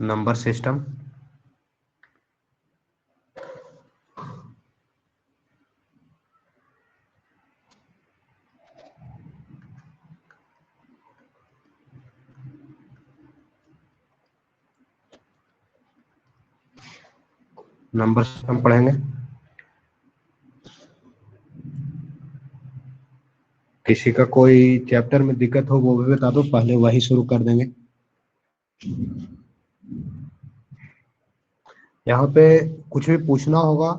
Number system, number system पढ़ेंगे। किसी का कोई चैप्टर में दिक्कत हो वो भी बता दो, पहले वही शुरू कर देंगे। यहाँ पे कुछ भी पूछना होगा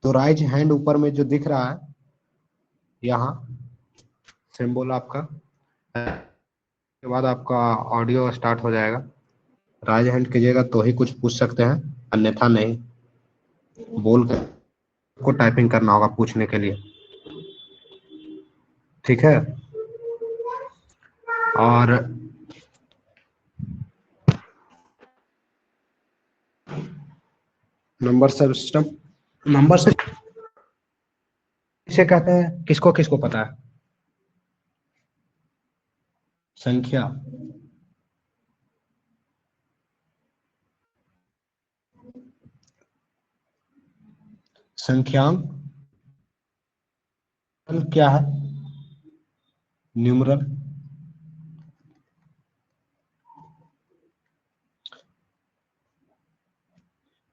तो राइज हैंड ऊपर में जो दिख रहा है यहाँ सिंबल आपका, के बाद आपका ऑडियो स्टार्ट हो जाएगा। राइज हैंड कीजिएगा तो ही कुछ पूछ सकते हैं, अन्यथा नहीं। बोल कर को टाइपिंग करना होगा पूछने के लिए, ठीक है। और नंबर सिस्टम, नंबर सिस्टम इसे कहते हैं, किसको किसको पता है? संख्या, संख्यांक क्या है? न्यूमरल।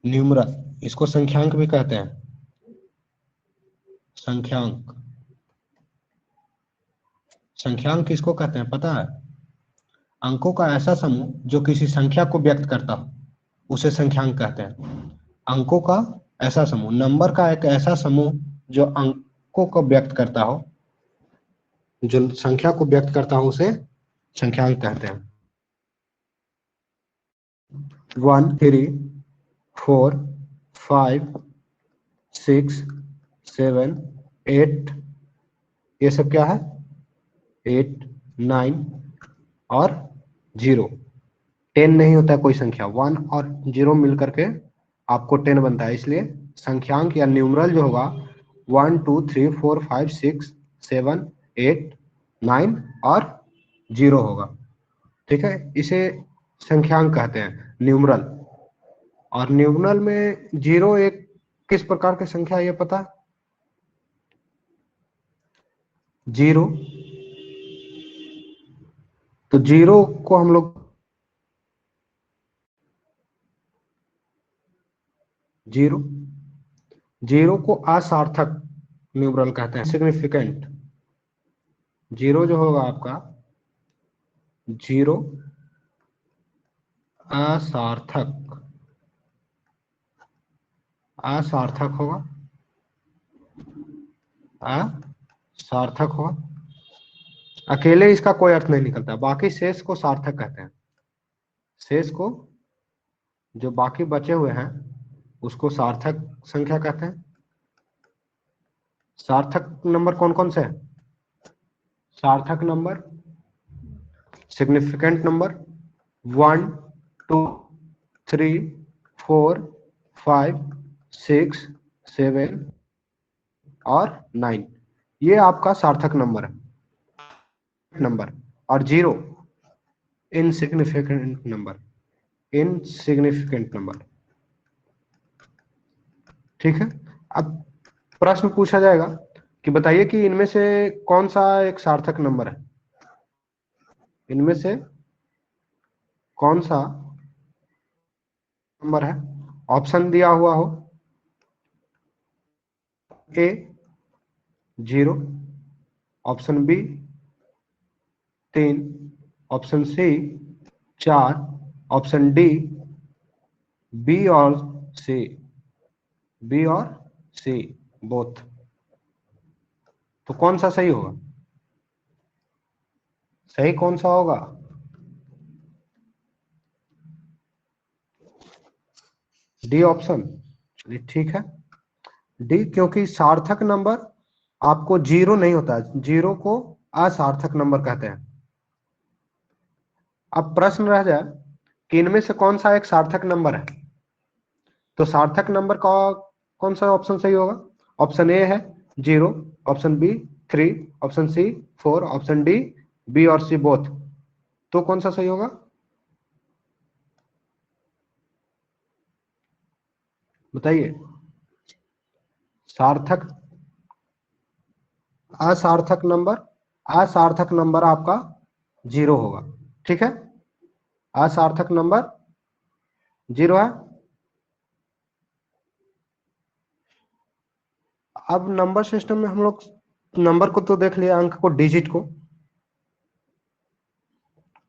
न्यूमरल इसको संख्यांक भी कहते हैं। संख्यांक, संख्यांक किसको कहते हैं पता है? अंकों का ऐसा समूह जो किसी संख्या को व्यक्त करता हो उसे संख्यांक कहते हैं। अंकों का ऐसा समूह, नंबर का एक ऐसा समूह जो अंकों को व्यक्त करता हो, जो संख्या को व्यक्त करता हो उसे संख्यांक कहते हैं। 1 3 4 5 6 7 8, ये सब क्या है? 8 9 और 0। 10 नहीं होता है कोई संख्या, 1 और 0 मिलकर के आपको 10 बनता है। इसलिए संख्यांक या न्यूमरल जो होगा 1 2 3 4 5 6 7 8 9 और 0 होगा, ठीक है। इसे संख्यांक कहते हैं, न्यूमरल। और न्यूमरल में 0 एक किस प्रकार की संख्या है ये पता है? 0, तो 0 को हम लोग 0 को असार्थक न्यूमरल कहते हैं, सिग्निफिकेंट। 0 जो होगा आपका 0 असार्थक, असार्थक होगा, असार्थक होगा। अकेले इसका कोई अर्थ नहीं निकलता, बाकी शेष को सार्थक कहते हैं। शेष को, जो बाकी बचे हुए हैं उसको सार्थक संख्या कहते हैं। सार्थक नंबर कौन कौन से हैं? सार्थक नंबर, सिग्निफिकेंट नंबर 1 2 3 4 5 6 7 और 9, ये आपका सार्थक नंबर है। नंबर और 0 इनसिग्निफिकेंट नंबर, इनसिग्निफिकेंट नंबर, ठीक है। अब प्रश्न पूछा जाएगा कि बताइए कि इनमें से कौन सा एक सार्थक नंबर है? इनमें से कौन सा नंबर है? ऑप्शन दिया हुआ हो, A 0, option B 3, option C 4, option D B और सी, बी और सी बोथ। तो कौन सा सही होगा? सही कौन सा होगा? डी ऑप्शन, चलिए ठीक है डी, क्योंकि सार्थक नंबर आपको 0 नहीं होता है, 0 को असार्थक नंबर कहते हैं। अब प्रश्न रह जाए कि इनमें से कौन सा एक सार्थक नंबर है, तो सार्थक नंबर का कौन सा ऑप्शन सही होगा? ऑप्शन ए है 0, option B 3, option C 4, option D B और सी बोथ। तो कौन सा सही होगा? बताइए। सार्थक, असार्थक नंबर, असार्थक नंबर आपका 0 होगा। ठीक है, असार्थक नंबर 0 है। अब नंबर सिस्टम में हम लोग नंबर को तो देख लिया, अंक को, डिजिट को।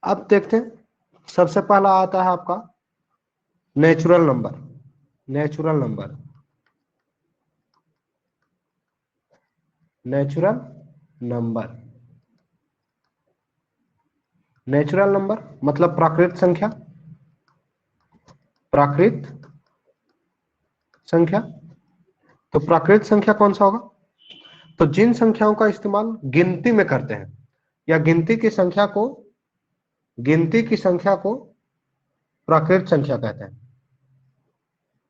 अब देखते हैं, सबसे पहला आता है आपका natural number. Natural number, natural number, natural number मतलब प्राकृत संख्या। प्राकृत संख्या, तो प्राकृत संख्या कौन सा होगा? तो जिन संख्याओं का इस्तेमाल गिनती में करते हैं, या गिनती की संख्या को प्राकृत संख्या कहते हैं।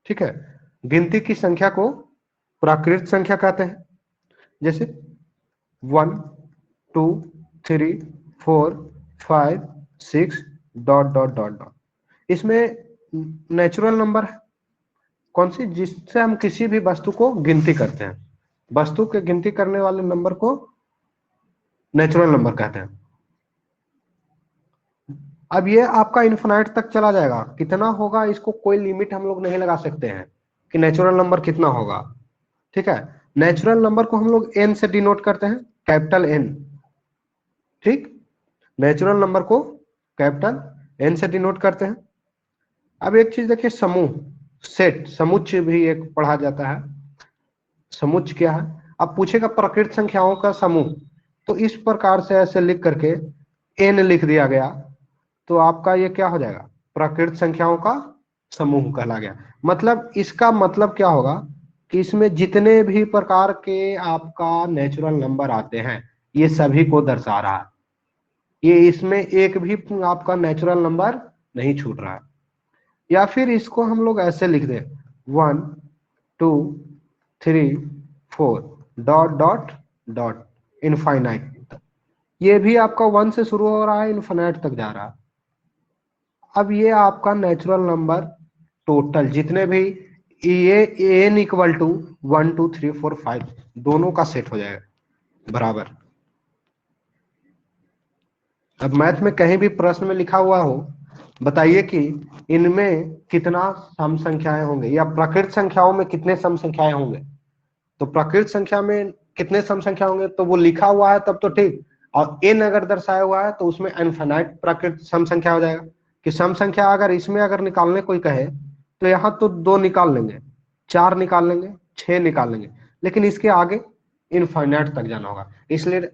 ठीक है, गिनती की संख्या को प्राकृत संख्या कहते हैं। जैसे 1 2 3 4 5 6 डॉट डॉट डॉट डॉट। इसमें नेचुरल नंबर है कौन सी? जिससे हम किसी भी वस्तु को गिनती करते हैं। वस्तु के गिनती करने वाले नंबर को नेचुरल नंबर कहते हैं। अब ये आपका इन्फिनाइट तक चला जाएगा, कितना होगा इसको कोई लिमिट हम लोग नहीं लगा सकते हैं कि नेचुरल नंबर कितना होगा। ठीक है, नेचुरल नंबर को हम लोग एन से डिनोट करते हैं, कैपिटल एन। ठीक, नेचुरल नंबर को कैपिटल एन से डिनोट करते हैं। अब एक चीज देखिए, समूह, सेट, समुच्चय भी एक पढ़ा जाता है। समुच्चय क्या है? अब पूछेगा प्रकृत संख्याओं का समूह, तो इस प्रकार से ऐसे लिख करके एन लिख दिया गया, तो आपका ये क्या हो जाएगा? प्रकृत संख्याओं का समूह कहला गया। मतलब इसका मतलब क्या होगा कि इसमें जितने भी प्रकार के आपका नेचुरल नंबर आते हैं, ये सभी को दर्शा रहा है। ये इसमें एक भी आपका नेचुरल नंबर नहीं छूट रहा है। या फिर इसको हम लोग ऐसे लिख दें, 1 2 3 4 डॉट डॉट डॉट इनफाइनाइट। ये भी आपका 1 से शुरू हो रहा है, इनफाइनाइट तक जा रहा है। अब ये आपका नेचुरल नंबर टोटल जितने भी, ये एन इक्वल टू 1 2 3 4 5 दोनों का सेट हो जाएगा बराबर। अब मैथ में कहीं भी प्रश्न में लिखा हुआ हो, बताइए कि इनमें कितना सम संख्याएं होंगे, या प्रकृत संख्याओं में कितने सम संख्याएं होंगे। तो प्रकृत संख्या में कितने सम संख्या होंगे, तो वो लिखा हुआ है तब तो ठीक, और एन अगर दर्शाया हुआ है तो उसमें इनफिनाइट प्रकृत सम संख्या हो जाएगा। कि सम संख्या अगर इसमें अगर निकालने कोई कहे, तो यहाँ तो 2 निकाल लेंगे, 4 निकाल लेंगे, 6 निकाल लेंगे, लेकिन इसके आगे इनफाइनाइट तक जाना होगा, इसलिए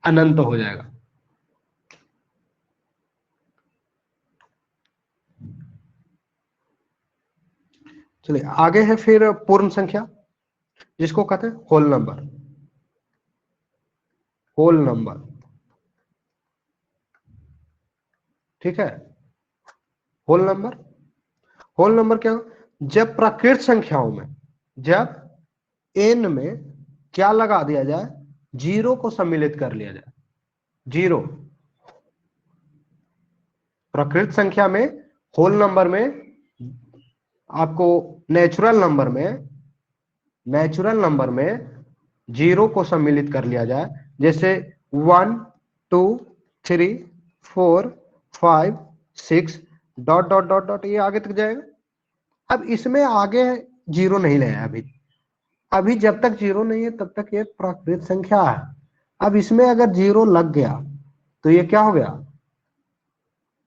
अनंत हो जाएगा। चलिए आगे है फिर पूर्ण संख्या, जिसको कहते हैं होल नंबर। होल नंबर, ठीक है, होल नंबर। होल नंबर क्या? जब प्राकृत संख्याओं में, जब एन में क्या लगा दिया जाए, 0 को सम्मिलित कर लिया जाए। 0 प्राकृत संख्या में, होल नंबर में, आपको नेचुरल नंबर में 0 को सम्मिलित कर लिया जाए। जैसे 1 2 3 4 5 6 डॉट डॉट डॉट डॉट, ये आगे तक जाएगा। अब इसमें आगे 0 नहीं ले आया अभी। अभी जब तक 0 नहीं है तब तक ये प्राकृत संख्या है। अब इसमें अगर 0 लग गया तो ये क्या हो गया?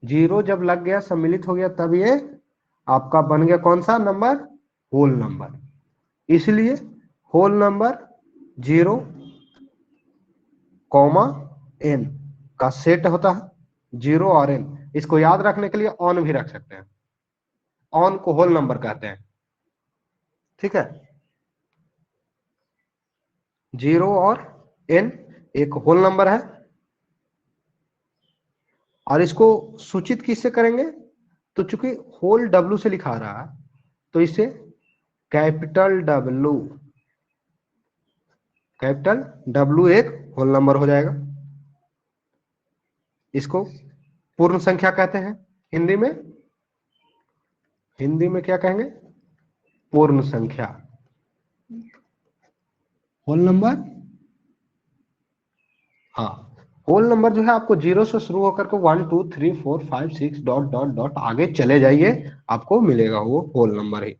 0 जब लग गया, सम्मिलित हो गया, तब ये आपका बन गया कौन सा नंबर? Whole number. इसलिए होल नंबर 0 कॉमा एन का सेट होता है। 0 और एन, इसको याद रखने के लिए ऑन भी रख सकते हैं, ऑन को होल नंबर कहते हैं। ठीक है, 0 और एन एक होल नंबर है। और इसको सूचित किससे करेंगे? तो चूंकि होल डब्ल्यू से लिखा रहा है, तो इसे कैपिटल डब्ल्यू, कैपिटल डब्ल्यू एक होल नंबर हो जाएगा। इसको पूर्ण संख्या कहते हैं हिंदी में। हिंदी में क्या कहेंगे? पूर्ण संख्या। होल नंबर, हाँ, होल नंबर जो है आपको 0 से शुरू होकर के 1 2 3 4 5 6 डॉट डॉट डॉट आगे चले जाइए, आपको मिलेगा वो होल नंबर ही।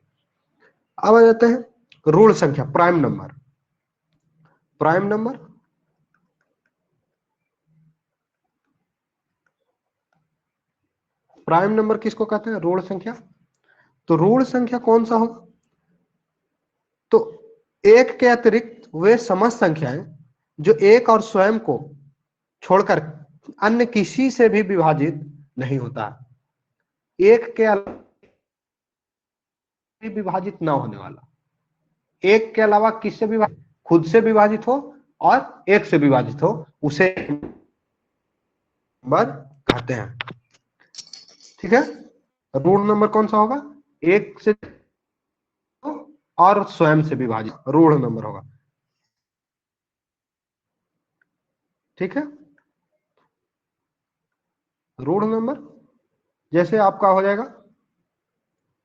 अब आ जाते हैं ऋण संख्या, prime number. Prime number, prime number किसको कहते हैं? ऋण संख्या। तो ऋण संख्या कौन सा होगा? तो एक के अतिरिक्त वे समस्त संख्याएं जो एक और स्वयं को छोड़कर अन्य किसी से भी विभाजित नहीं होता है। एक के अलावा विभाजित न होने वाला, एक के अलावा किससे विभाजित? खुद से विभाजित हो और एक से विभाजित हो, उसे नंबर कहते हैं। ठीक है, ऋण नंबर कौन सा होगा? एक से और स्वयं से विभाजित ऋण नंबर होगा। ठीक है, ऋण नंबर जैसे आपका हो जाएगा,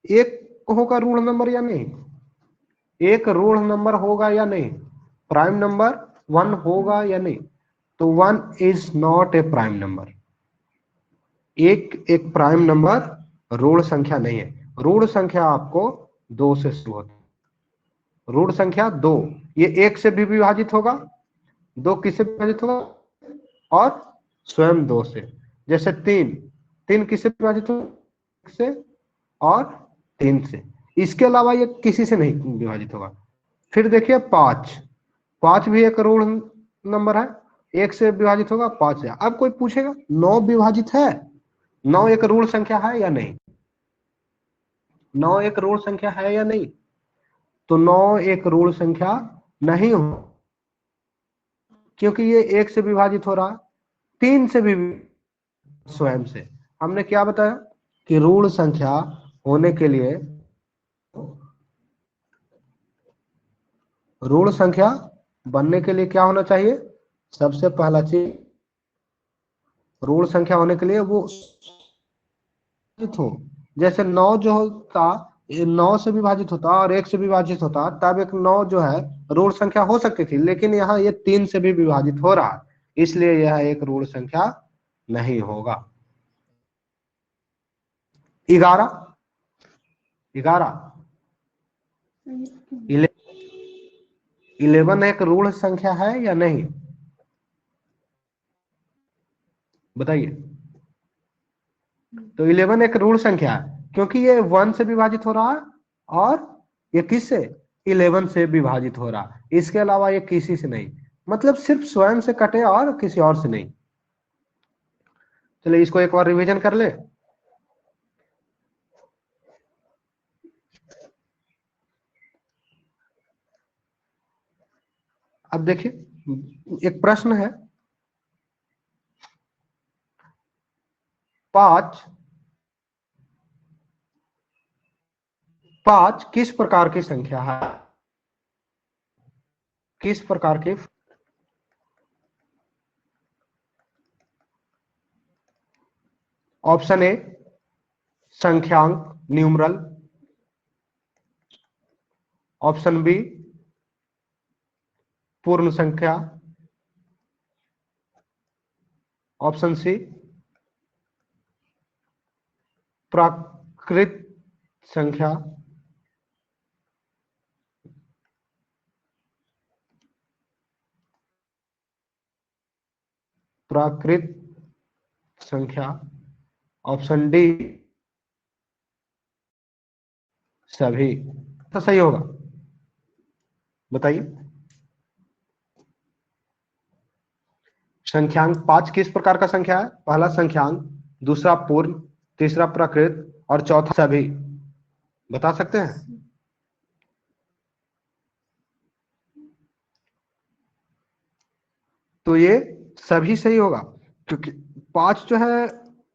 एक होगा ऋण नंबर या नहीं? एक ऋण नंबर होगा या नहीं? प्राइम नंबर 1 होगा या नहीं? तो 1 is not a prime number. एक प्राइम नंबर ऋण संख्या नहीं है। ऋण संख्या आपको 2 से शुरू होती है। ऋण संख्या 2, ये एक से भी विभाजित होगा, 2 किससे विभाजित होगा? और स्वयं 2 से। जैसे 3, 3 किससे विभाजित होगा? एक से और 3 से। इसके अलावा ये किसी से नहीं विभाजित होगा। फिर देखिए 5, 5 भी एक ऋण नंबर है, एक से विभाजित होगा 5 से। अब कोई पूछेगा 9 विभाजित है? 9 एक ऋण संख्या है या नहीं? 9 एक ऋण संख्या है या नहीं? तो 9 एक ऋण संख्या नहीं हो, क्योंकि ये एक से विभाजित हो रहा, 3 से भी स्वयं से। हमने क्या बताया कि ऋण संख्या होने के लिए, ऋण संख्या बनने के लिए क्या होना चाहिए? सबसे पहला चीज, ऋण संख्या होने के लिए वो हो। जैसे 9 जो होता, 9 से विभाजित होता और 1 से विभाजित होता, तब एक 9 जो है ऋण संख्या हो सकती थी, लेकिन यहाँ ये 3 से भी विभाजित हो रहा है, इसलिए यह एक ऋण संख्या नहीं होगा। 11, 11 एक ऋण संख्या है या नहीं? बताइए। तो 11 एक ऋण संख्या है, क्योंकि ये 1 से विभाजित हो रहा है और ये किससे? 11 से विभाजित हो रहा, इसके अलावा ये किसी से नहीं, मतलब सिर्फ स्वयं से कटे और किसी और से नहीं। चलिए इसको एक बार रिवीजन कर ले। अब देखिए, एक प्रश्न है, 5 किस प्रकार की संख्या है? किस प्रकार की? ऑप्शन ए संख्यांक, न्यूमरल। ऑप्शन बी पूर्ण संख्या। ऑप्शन सी प्राकृत संख्या। प्राकृत संख्या। ऑप्शन डी सभी। तो सही होगा, बताइए। संख्यांक 5 किस प्रकार का संख्या है? पहला संख्यांक, दूसरा पूर्ण, तीसरा प्राकृत और चौथा सभी। बता सकते हैं? तो ये सभी सही होगा, क्योंकि 5 जो है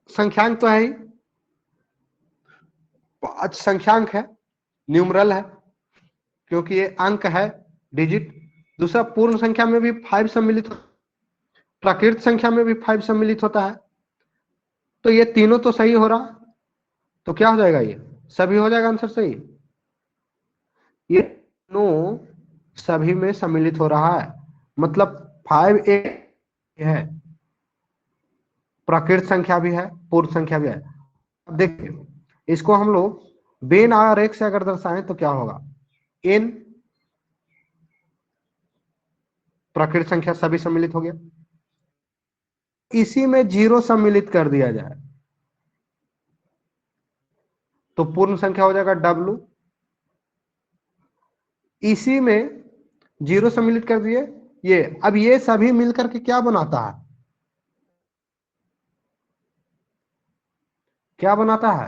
संख्यांक तो है ही, 5 संख्यांक है, न्यूमरल है, क्योंकि ये अंक है, डिजिट। दूसरा पूर्ण संख्या में भी 5 सम्मिलित हो, प्राकृत संख्या में भी 5 सम्मिलित होता है। तो ये तीनों तो सही हो रहा, तो क्या हो जाएगा? ये सभी हो जाएगा आंसर सही। ये दोनों सभी में सम्मिलित हो रहा है, मतलब 5 एक है, प्राकृत संख्या भी है, पूर्ण संख्या भी है। अब देखिए इसको हम लोग बेन आर एक से अगर दर्शाएं तो क्या होगा, एन प्राकृत संख्या सभी सम्मिलित हो गया, इसी में जीरो सम्मिलित कर दिया जाए तो पूर्ण संख्या हो जाएगा डब्लू, इसी में जीरो सम्मिलित कर दिए ये, अब ये सभी मिलकर के क्या बनाता है, क्या बनाता है,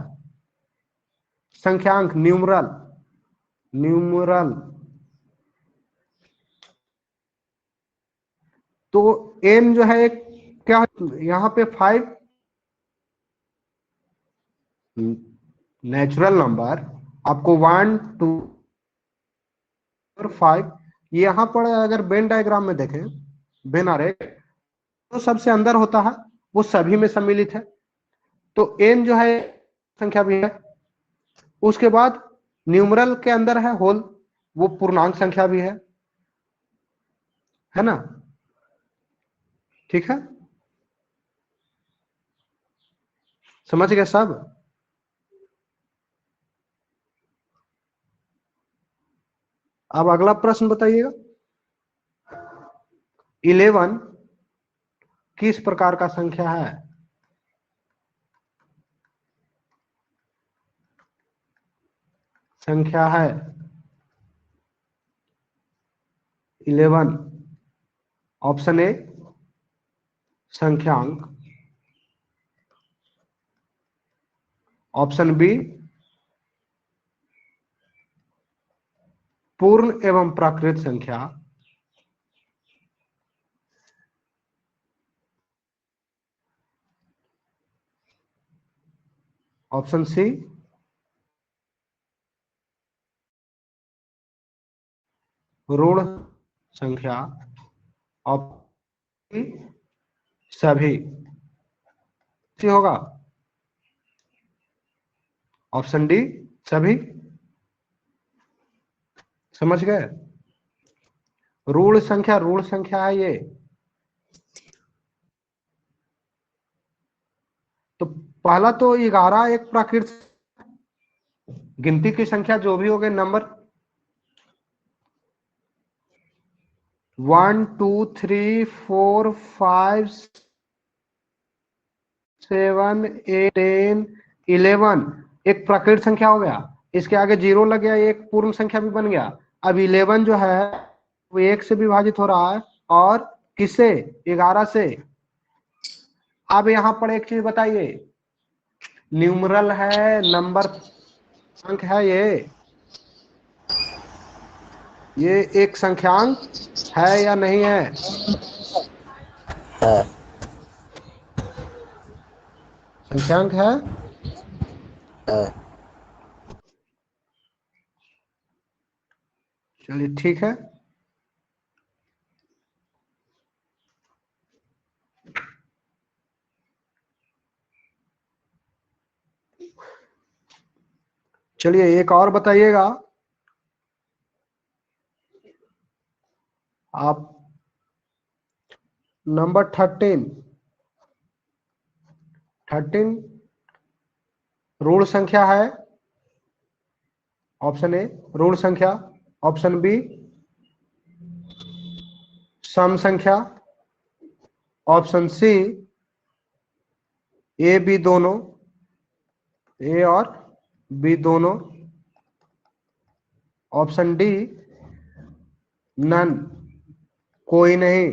संख्यांक, न्यूमरल, न्यूमरल। तो एन जो है एक क्या, यहां पे 5 नेचुरल नंबर, आपको 1 2 और 5, यहां पर अगर वेन डायग्राम में देखें, वेन आरेख, तो सबसे अंदर होता है वो सभी में सम्मिलित है, तो एन जो है संख्या भी है, उसके बाद न्यूमरल के अंदर है होल, वो पूर्णांक संख्या भी है ना, ठीक है, समझ गए सब। अब अगला प्रश्न बताइएगा, 11 किस प्रकार का संख्या है, संख्या है 11, ऑप्शन ए संख्यांक, ऑप्शन बी पूर्ण एवं प्राकृत संख्या, ऑप्शन सी ऋण संख्या, ऑप्शन सभी, होगा ऑप्शन डी सभी, समझ गए, ऋण संख्या है ये, तो पहला तो 11 एक प्राकृत गिनती की संख्या जो भी हो गए नंबर, 1 2 3 4 5 7 8 10 11 एक प्राकृत संख्या हो गया, इसके आगे जीरो लग गया, एक पूर्ण संख्या भी बन गया। अब 11 जो है वो एक से विभाजित हो रहा है, और किससे, 11 से। अब यहां पर एक चीज बताइए, न्यूमरल है, नंबर अंक है, ये एक संख्यांक है या नहीं है, है। संख्यांक है, है। चलिए ठीक है। चलिए एक और बताइएगा, आप नंबर 13 ऋण संख्या है, ऑप्शन ए ऋण संख्या, ऑप्शन बी सम संख्या, ऑप्शन सी ए बी दोनों, ए और बी दोनों, ऑप्शन डी नन, कोई नहीं।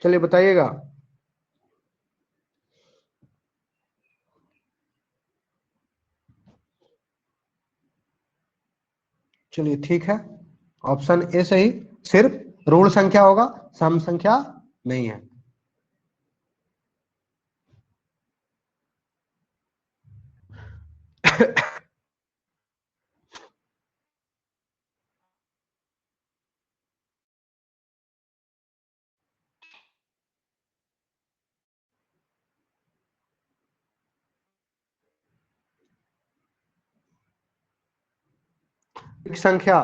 चलिए बताइएगा, चलिए ठीक है, ऑप्शन ए सही, सिर्फ ऋण संख्या होगा, सम संख्या नहीं है। संख्या,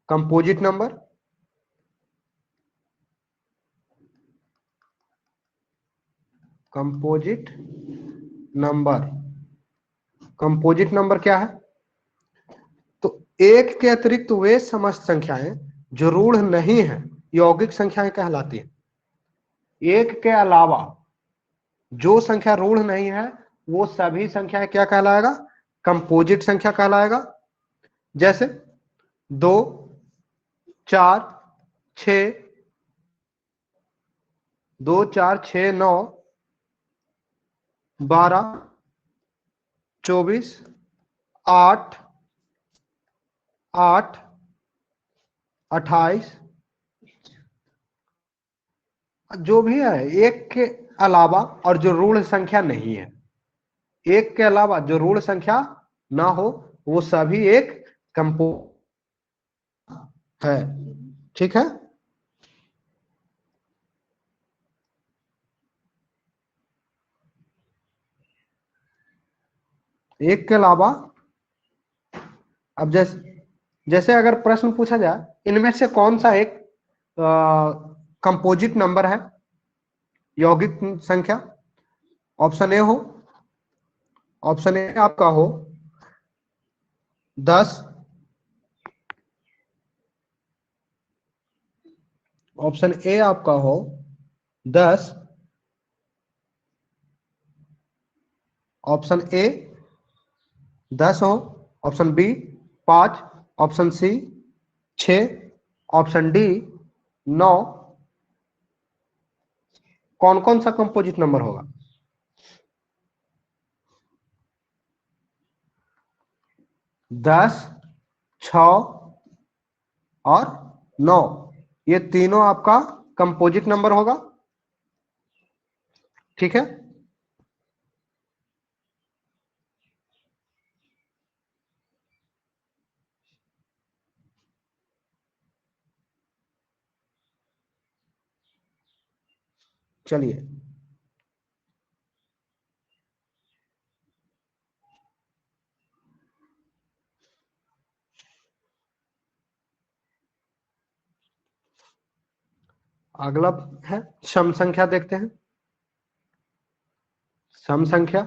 composite number, composite number, composite number क्या है? तो एक के अतिरिक्त वे समस्त संख्याएं जो रूढ़ नहीं है यौगिक संख्याएं कहलाती हैं। एक के अलावा जो संख्या रूढ़ नहीं है वो सभी संख्याएं क्या कहलाएगा? कंपोजिट संख्या कहलाएगा। जैसे 2, 4, 6, 2, 4, 6, 9, 12, 24, 8, 8, 28, जो भी है एक के अलावा और जो ऋण संख्या नहीं है, एक के अलावा जो ऋण संख्या ना हो वो सभी एक कंपो है। ठीक है, एक के अलावा। अब जैसे अगर प्रश्न पूछा जाए इनमें से कौन सा एक कंपोजिट नंबर है, यौगिक संख्या, ऑप्शन ए हो, ऑप्शन ए आपका हो 10, ऑप्शन ए आपका हो 10, ऑप्शन ए 10 हो, option B 5, option C 6, option D 9, कौन कौन सा कंपोजिट नंबर होगा? 10, 6 और 9, ये तीनों आपका कंपोजिट नंबर होगा। ठीक है, चलिए अगला है सम संख्या, देखते हैं सम संख्या।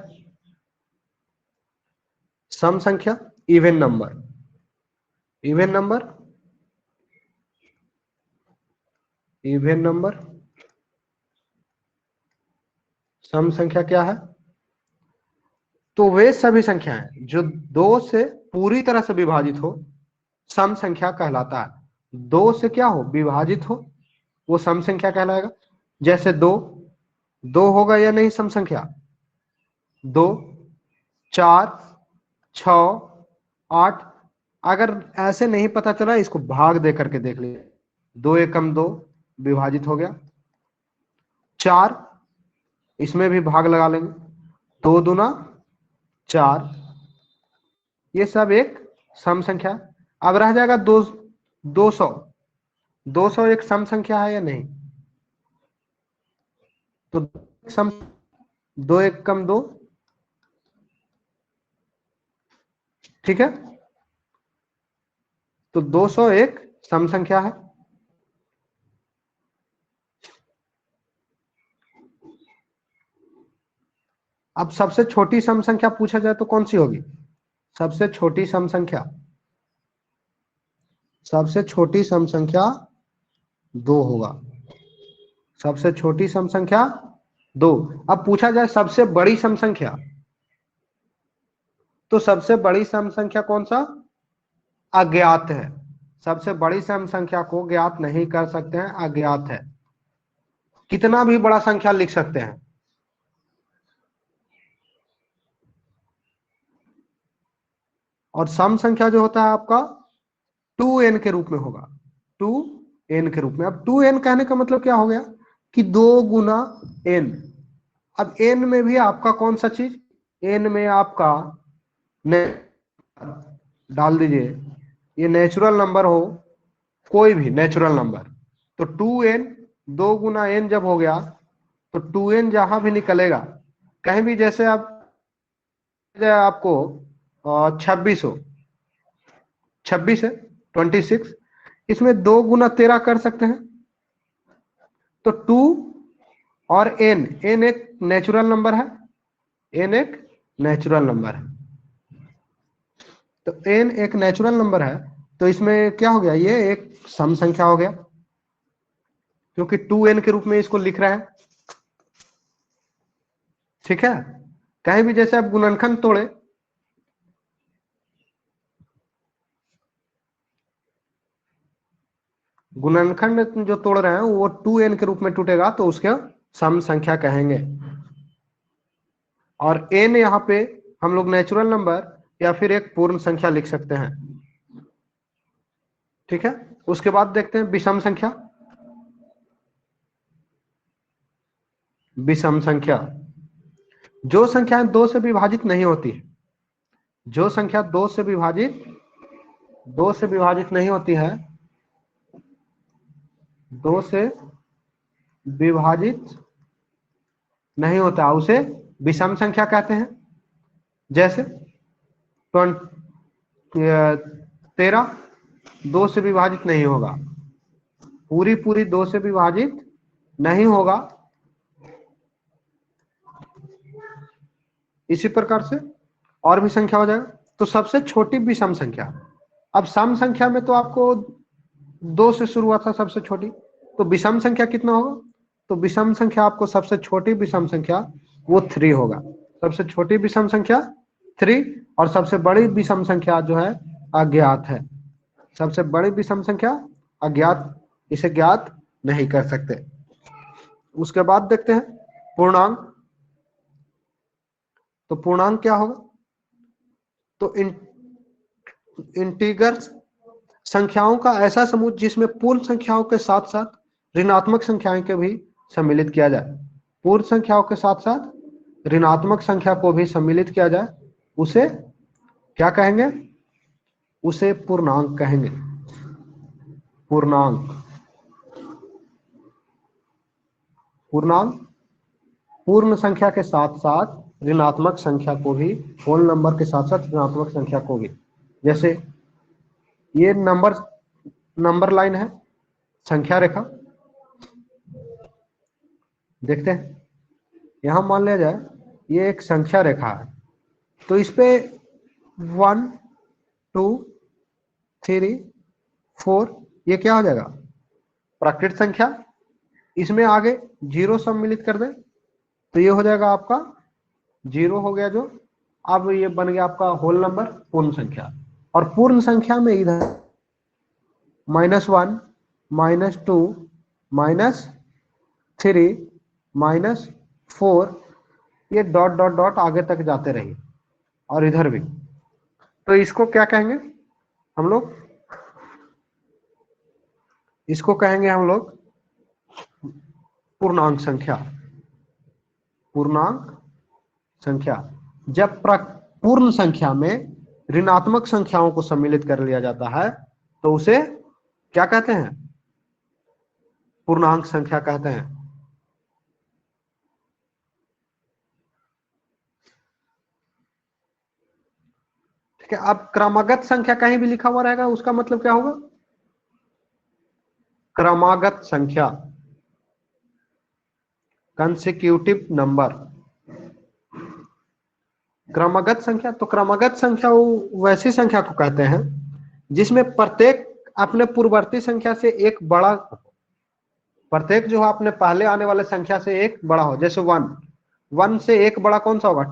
सम संख्या even number, even number, even number, सम संख्या क्या है? तो वे सभी संख्याएं जो 2 से पूरी तरह से विभाजित हो सम संख्या कहलाता है। 2 से क्या हो? विभाजित हो, वो सम संख्या कहलाएगा। जैसे 2 2 होगा या नहीं सम संख्या? 2, 4, 6, 8, अगर ऐसे नहीं पता चला इसको भाग दे करके देख लीजिए। 2 एकम 2 विभाजित हो गया। 4, इसमें भी भाग लगा लेंगे, 2 दूना 4, ये सब एक सम संख्या। अब रह जाएगा 200। 200 एक सम संख्या है या नहीं? तो सम 2 एकम 2, ठीक है, तो 200 एक सम संख्या है। अब सबसे छोटी सम संख्या पूछा जाए तो कौन सी होगी? सबसे छोटी सम संख्या, सबसे छोटी सम संख्या 2 होगा। सबसे छोटी सम संख्या 2। अब पूछा जाए सबसे बड़ी सम संख्या, तो सबसे बड़ी सम संख्या कौन सा? अज्ञात है। सबसे बड़ी सम संख्या को ज्ञात नहीं कर सकते हैं, अज्ञात है। कितना भी बड़ा संख्या लिख सकते हैं। और सम संख्या जो होता है आपका 2n के रूप में होगा, 2n के रूप में। अब 2n कहने का मतलब क्या हो गया कि 2 गुना n। अब n में भी आपका कौन सा चीज? n में आपका डाल दीजिए, ये नेचुरल नंबर हो, कोई भी नेचुरल नंबर। तो 2n, 2 गुना n जब हो गया तो 2n जहां भी निकलेगा, कहीं भी जैसे आप आपको और 26 है 26, इसमें 2 गुना 13 कर सकते हैं। तो 2 और n एक नेचुरल नंबर है, n एक नेचुरल नंबर है, तो n एक नेचुरल नंबर है, तो इसमें क्या हो गया, ये एक सम संख्या हो गया, क्योंकि 2n के रूप में इसको लिख रहा है। ठीक है, कहीं भी जैसे आप गुणनखंड तोड़े, गुणनखंड जो तोड़ रहे हैं वो 2n के रूप में टूटेगा, तो उसके सम संख्या कहेंगे। और n यहाँ पे हम लोग नेचुरल नंबर या फिर एक पूर्ण संख्या लिख सकते हैं। ठीक है, उसके बाद देखते हैं विषम संख्या। विषम संख्या, जो संख्याएं 2 से विभाजित नहीं होती है, जो संख्या 2 से विभाजित नहीं होती है, 2 से विभाजित नहीं होता, उसे विषम संख्या कहते हैं। जैसे 13 2 से विभाजित नहीं होगा, पूरी 2 से विभाजित नहीं होगा। इसी प्रकार से और भी संख्या हो जाएगा। तो सबसे छोटी विषम संख्या, अब सम संख्या में तो आपको 2 से शुरू हुआ था सबसे छोटी, तो विषम संख्या कितना होगा, तो विषम संख्या आपको सबसे छोटी विषम संख्या वो 3 होगा। सबसे छोटी विषम संख्या 3, और सबसे बड़ी विषम संख्या जो है अज्ञात है। सबसे बड़ी विषम संख्या अज्ञात, इसे ज्ञात नहीं कर सकते। उसके बाद देखते हैं पूर्णांक। तो पूर्णांक क्या होगा, तो इंटीगर संख्याओं का ऐसा समूह जिसमें पूर्ण संख्याओं के साथ साथ ऋणात्मक संख्याएं को भी सम्मिलित किया जाए। पूर्ण संख्याओं के साथ साथ ऋणात्मक संख्या को भी सम्मिलित किया जाए, उसे क्या कहेंगे, उसे पूर्णांक कहेंगे। पूर्णांक, पूर्णांक पूर्ण संख्या के साथ साथ ऋणात्मक संख्या को भी, होल नंबर के साथ साथ ऋणात्मक संख्या को भी। जैसे ये नंबर लाइन है, संख्या रेखा। देखते हैं, यहां मान लिया जाए ये एक संख्या रेखा है, तो इस पे 1 2 3 4 ये क्या हो जाएगा, प्राकृत संख्या। इसमें आगे 0 सम्मिलित कर दें तो ये हो जाएगा आपका 0 हो गया, जो अब ये बन गया आपका होल नंबर, पूर्ण संख्या। और पूर्ण संख्या में इधर -1 -2 -3 -4 ये डॉट डॉट डॉट आगे तक जाते रहिए, और इधर भी। तो इसको क्या कहेंगे हम लोग, इसको कहेंगे हम लोग पूर्णांक संख्या। पूर्णांक संख्या, जब पूर्ण संख्या में ऋणात्मक संख्याओं को सम्मिलित कर लिया जाता है तो उसे क्या कहते हैं, पूर्णांक संख्या कहते हैं। ठीक है, अब क्रमागत संख्या कहीं भी लिखा हुआ रहेगा, उसका मतलब क्या होगा, क्रमागत संख्या, कंसेक्यूटिव नंबर। क्रमागत संख्या, तो क्रमागत संख्या वो वैसी संख्या को कहते हैं जिसमें प्रत्येक अपने पूर्ववर्ती संख्या से एक बड़ा, प्रत्येक जो है अपने पहले आने वाले संख्या से एक बड़ा हो। जैसे 1 से एक बड़ा कौन सा होगा,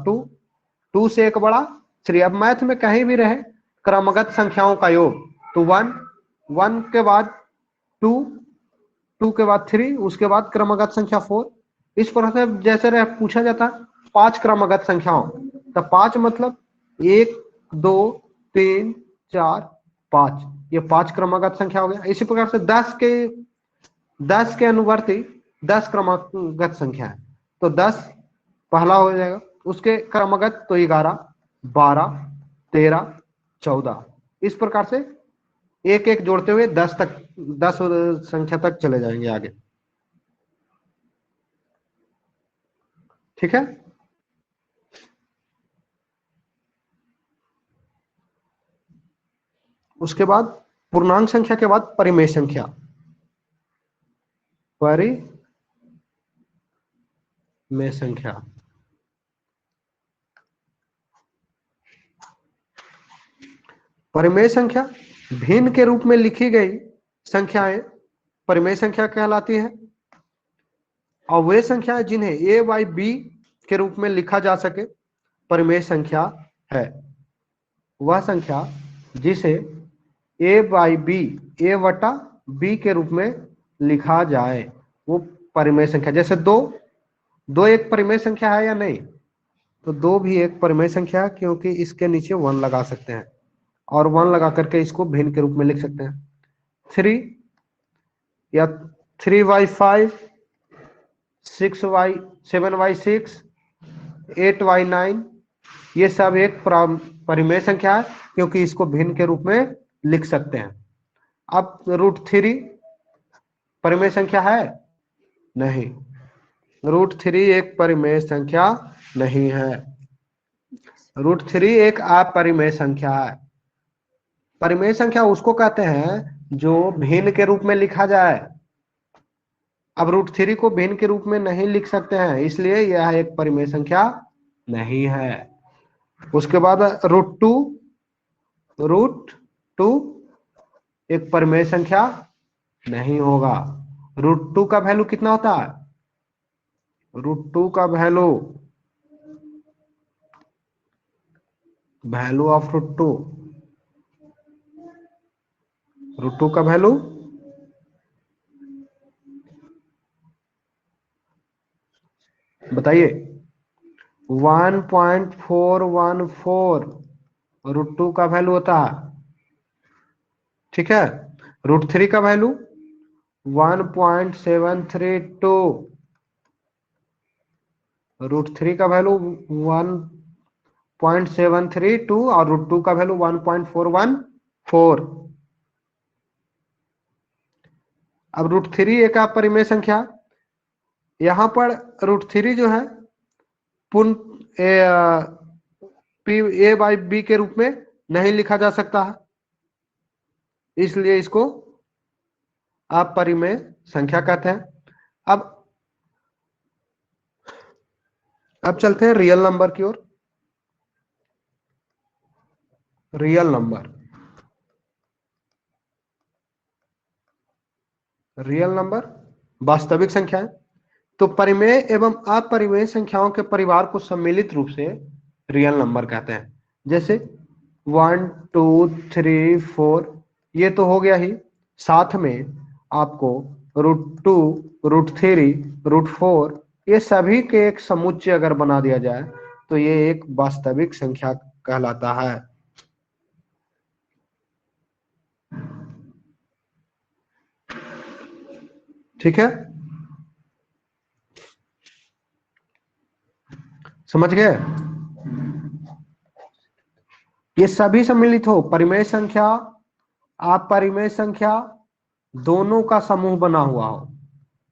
2 से एक बड़ा 3। अब मैथ में कहीं भी रहे क्रमगत संख्याओं का योग, तो 1 के बाद 2 के बाद 3, उसके बाद क्रमगत संख्या 4। इस तरह से जैसे रहे पूछा जाता 5 क्रमगत संख्याओं, तो 5 मतलब 1 2 3 4 5, ये 5 क्रमगत संख्या हो गया। इसी प्रकार से 10 के अनुवर्ती 10 क्रमागत संख्या है, तो 10 पहला हो जाएगा, उसके क्रमागत तो 11 12 13 14, इस प्रकार से एक एक जोड़ते हुए 10 संख्या तक चले जाएंगे आगे। ठीक है, उसके बाद पूर्णांक संख्या के बाद परिमेय संख्या, परिमेय संख्या। परिमेय संख्या भिन्न के रूप में लिखी गई संख्याएं परिमेय संख्या कहलाती है, और वे संख्याएं जिन्हें a बाई बी के रूप में लिखा जा सके परिमेय संख्या है। वह संख्या जिसे a बाई बी, a वटा b के रूप में लिखा जाए वो परिमेय संख्या। जैसे दो एक परिमेय संख्या है या नहीं? तो 2 भी एक परिमेय संख्या है, क्योंकि इसके नीचे 1 लगा सकते हैं और 1 लगा करके इसको भिन्न के रूप में लिख सकते हैं। 3 या 3y5, 7y6, 8y9, ये सब एक परिमेय संख्या है, क्योंकि इसको भिन्न के रूप में लिख सकते हैं। अब √3 परिमेय संख्या है? नहीं, √3 एक परिमेय संख्या नहीं है। √3 एक अपरिमेय संख्या है। परिमेय संख्या उसको कहते हैं जो भिन्न के रूप में लिखा जाए। अब √3 को भिन्न के रूप में नहीं लिख सकते हैं, इसलिए यह एक परिमेय संख्या नहीं है। उसके बाद √2 एक परिमेय संख्या नहीं होगा। √2 का वैल्यू कितना होता है? √2 का वैल्यू ऑफ √2 का वैल्यू बताइए। 1.414 √2 का वैल्यू होता है। ठीक है, √3 का वैल्यू 1.732, √3 का वैल्यू 1.732 और √2 का वैल्यू 1.414। अब √3 एक अपरिमेय संख्या। यहां पर √3 जो है पूर्ण a बाई बी के रूप में नहीं लिखा जा सकता है, इसलिए इसको अपरिमेय संख्या कहते हैं। अब चलते हैं रियल नंबर की ओर। रियल नंबर वास्तविक संख्याएं। तो परिमेय एवं अपरिमेय संख्याओं के परिवार को सम्मिलित रूप से रियल नंबर कहते हैं। जैसे 1, 2, 3, 4 ये तो हो गया ही, साथ में आपको √2, √3, √4 ये सभी के एक समुच्चय अगर बना दिया जाए तो ये एक वास्तविक संख्या कहलाता है। ठीक है, समझ गए? ये सभी सम्मिलित हो, परिमेय संख्या अपरिमेय संख्या दोनों का समूह बना हुआ हो।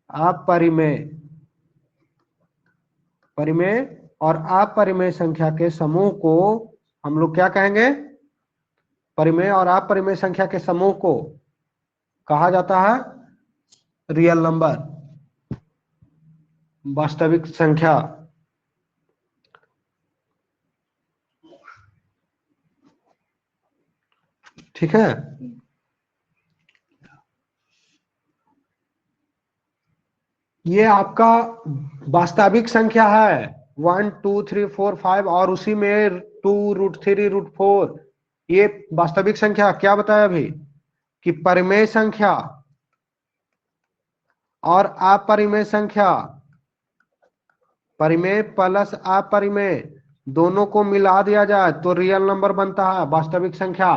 अपरिमेय, परिमेय और अपरिमेय संख्या के समूह को हम लोग क्या कहेंगे? परिमेय और अपरिमेय संख्या के समूह को कहा जाता है रियल नंबर, वास्तविक संख्या। ठीक है, ये आपका वास्तविक संख्या है 1, 2, 3, 4, 5 और उसी में 2, √3, √4 ये वास्तविक संख्या। क्या बताया अभी कि परिमेय संख्या और अपरिमेय संख्या, परिमेय प्लस अपरिमेय दोनों को मिला दिया जाए तो रियल नंबर बनता है, वास्तविक संख्या।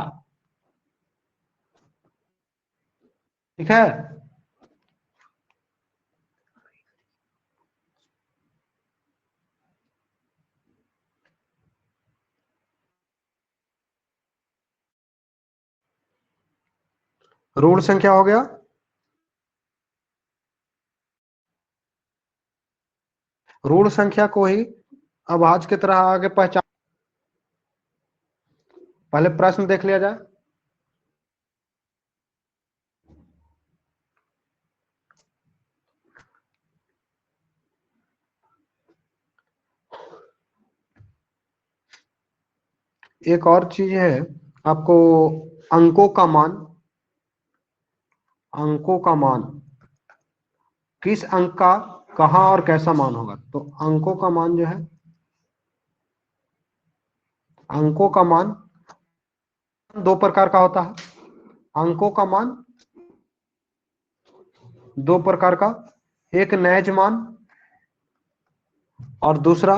ठीक है, ऋण संख्या हो गया। ऋण संख्या को ही अभाज्य की तरह आगे पहचान, पहले प्रश्न देख लिया जाए। एक और चीज है, आपको अंकों का मान, अंकों का मान किस अंक का कहाँ और कैसा मान होगा। तो अंकों का मान जो है, अंकों का मान दो प्रकार का होता है। अंकों का मान दो प्रकार का, एक नैज मान और दूसरा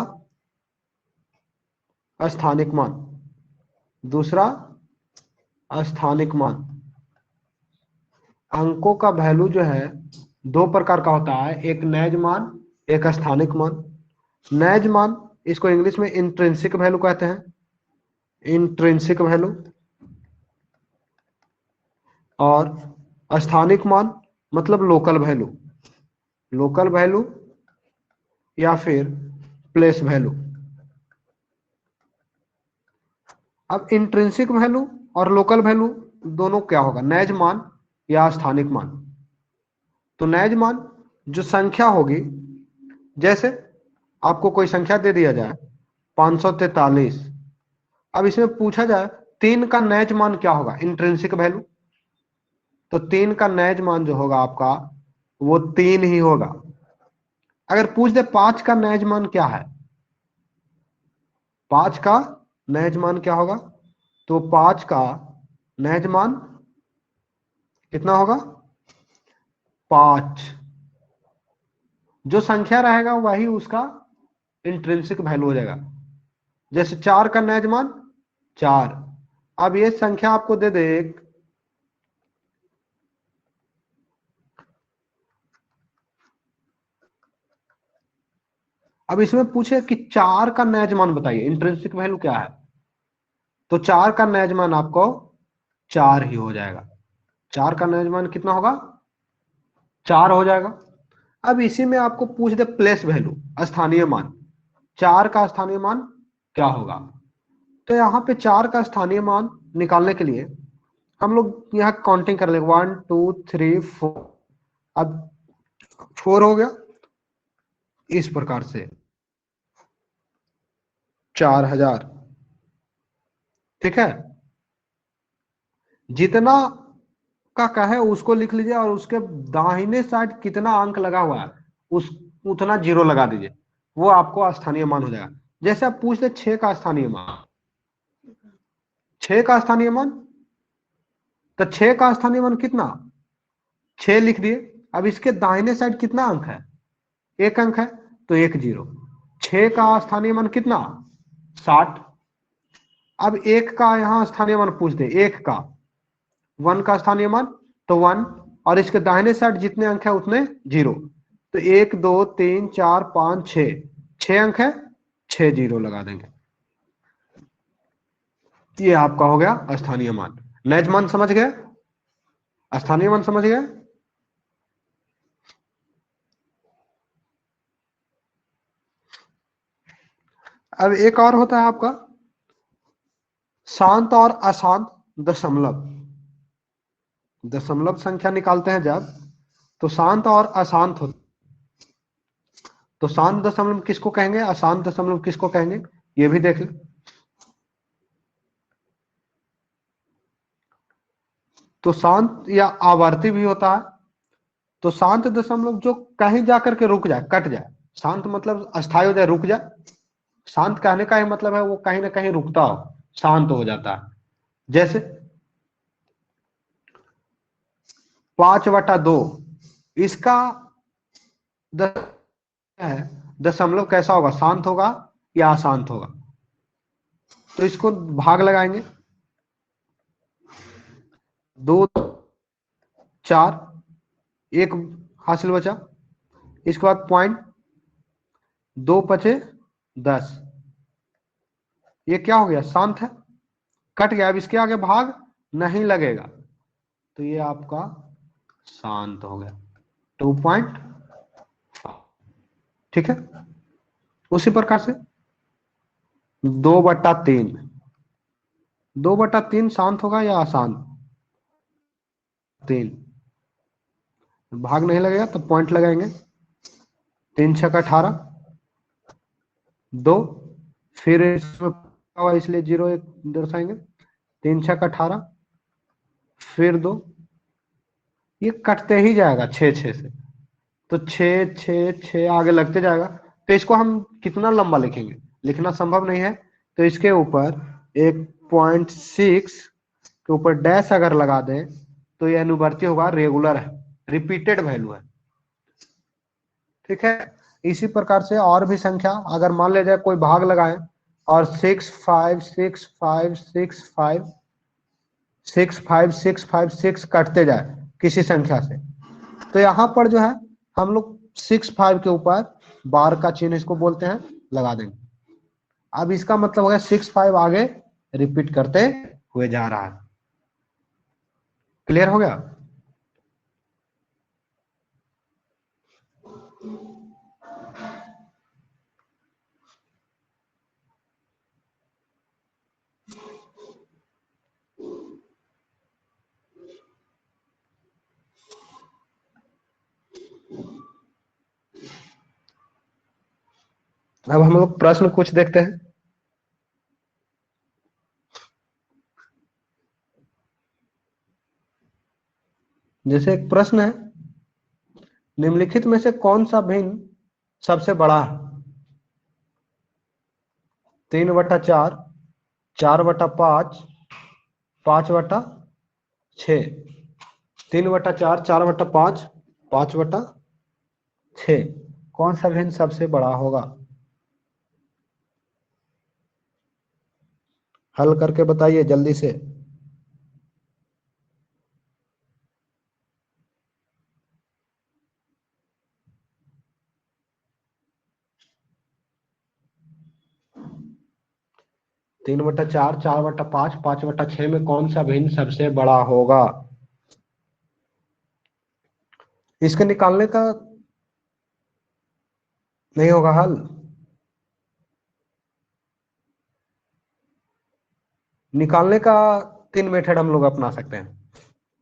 स्थानिक मान। दूसरा स्थानिक मान। अंकों का वैल्यू जो है दो प्रकार का होता है, एक नैज मान, एक स्थानिक मान। नैज मान, इसको इंग्लिश में इंट्रिंसिक वैल्यू कहते हैं, इंट्रिंसिक वैल्यू। और स्थानिक मान मतलब लोकल वैल्यू, लोकल वैल्यू या फिर प्लेस वैल्यू। अब इंट्रिंसिक वैल्यू और लोकल वैल्यू दोनों क्या होगा, नैज मान या स्थानिक मान। तो नैज मान जो संख्या होगी, जैसे आपको कोई संख्या दे दिया जाए 543, अब इसमें पूछा जाए 3 का नैज मान क्या होगा, इंट्रिंसिक वैल्यू। तो 3 का नैज मान जो होगा आपका वो 3 ही होगा। अगर पूछ दे 5 का नैज मान क्या है, 5 का नैज मान क्या होगा, तो 5 का नैज मान कितना होगा, 5। जो संख्या रहेगा वही उसका इंट्रिंसिक वैल्यू हो जाएगा। जैसे 4 का नैज मान 4। अब ये संख्या आपको दे दे एक, अब इसमें पूछे कि 4 का नैज मान बताइए, इंट्रिंसिक वैल्यू क्या है, तो 4 का नैज मान आपको 4 ही हो जाएगा। 4 का नैज मान कितना होगा, 4 हो जाएगा। अब इसी में आपको पूछ दे प्लेस वैल्यू, स्थानीय मान, 4 का स्थानीय मान क्या होगा। तो यहाँ पे 4 का स्थानीय मान निकालने के लिए हम लोग यहाँ काउंटिंग कर लेंगे, 1 2 3 4। अब 4 हो गया, इस प्रकार से 4000। ठीक है, जितना का कहे उसको लिख लीजिए और उसके दाहिने साइड कितना अंक लगा हुआ है उस उतना जीरो लगा दीजिए, वो आपको स्थानीय मान हो जाएगा। जैसे आप पूछ ले 6 का स्थानीय मान, 6 का स्थानीय मान, तो 6 का स्थानीय मान कितना, 6 लिख दिए। अब इसके दाहिने साइड कितना अंक है, एक अंक है, तो एक जीरो। 6 का स्थानीय मान कितना, 60। अब एक का यहां स्थानीय मान पूछ दे, एक का 1 का स्थानीय मान, तो 1, और इसके दाहिने साइड जितने अंक है उतने जीरो। तो 1 2 3 4 5 6, 6 अंक है, 6 जीरो लगा देंगे। ये आपका हो गया स्थानीय मान। नैज मान समझ गए, स्थानीय मान समझ गए। अब एक और होता है आपका शांत और अशांत दशमलव। दशमलव संख्या निकालते हैं जब, तो शांत और अशांत होता। तो शांत दशमलव किसको कहेंगे, अशांत दशमलव किसको कहेंगे, ये भी देख लें। तो शांत या आवर्ती भी होता है। तो शांत दशमलव जो कहीं जाकर के रुक जाए, कट जाए। शांत मतलब अस्थायी हो जाए, रुक जाए। शांत कहने का ही मतलब है वो कहीं ना कहीं रुकता हो, शांत हो जाता है। जैसे 5/2, इसका है दशमलव कैसा होगा, शांत होगा या अशांत होगा। तो इसको भाग लगाएंगे, 2 4, एक हासिल बचा। इसके बाद पॉइंट, 2×5 = 10, ये क्या हो गया, शांत है, कट गया। अब इसके आगे भाग नहीं लगेगा, तो ये आपका शांत हो गया, 2 ठीक है। उसी प्रकार से 2/3, 2/3 शांत होगा या अशांत, 3, भाग नहीं लगेगा तो पॉइंट लगाएंगे, 3×6 = 18, 2, फिर इसमें हुआ इसलिए 0 1 दर्शाएंगे। 3 6 18, फिर 2, ये कटते ही जाएगा 6 6 से, तो 6 6 6 आगे लगते जाएगा। तो इसको हम कितना लंबा लिखेंगे, लिखना संभव नहीं है। तो इसके ऊपर एक 0.6 के ऊपर डैश अगर लगा दें तो ये अनुवर्ती होगा, रेगुलर है, रिपीटेड वैल्यू है। ठीक है। इसी प्रकार से और भी संख्या अगर मान लिया जाए कोई भाग लगाए और 6 5 6 5 6 5 6 5 6 5 6 कटते जाए किसी संख्या से, तो यहाँ पर जो है हम लोग 6 5 के ऊपर बार का चिन्ह इसको बोलते हैं, लगा देंगे। अब इसका मतलब हो गया 6 5 आगे रिपीट करते हुए जा रहा है। क्लियर हो गया। अब हम लोग प्रश्न कुछ देखते हैं। जैसे एक प्रश्न है, निम्नलिखित में से कौन सा भिन्न सबसे बड़ा है? 3/4, 4/5, 5/6। 3/4, 4/5, 5/6, कौन सा भिन्न सबसे बड़ा होगा? हल करके बताइए जल्दी से। तीन बटा चार, 4/5, 5/6 में कौन सा भिन्न सबसे बड़ा होगा? इसके निकालने का नहीं होगा हल। निकालने का 3 मेथड हम लोग अपना सकते हैं।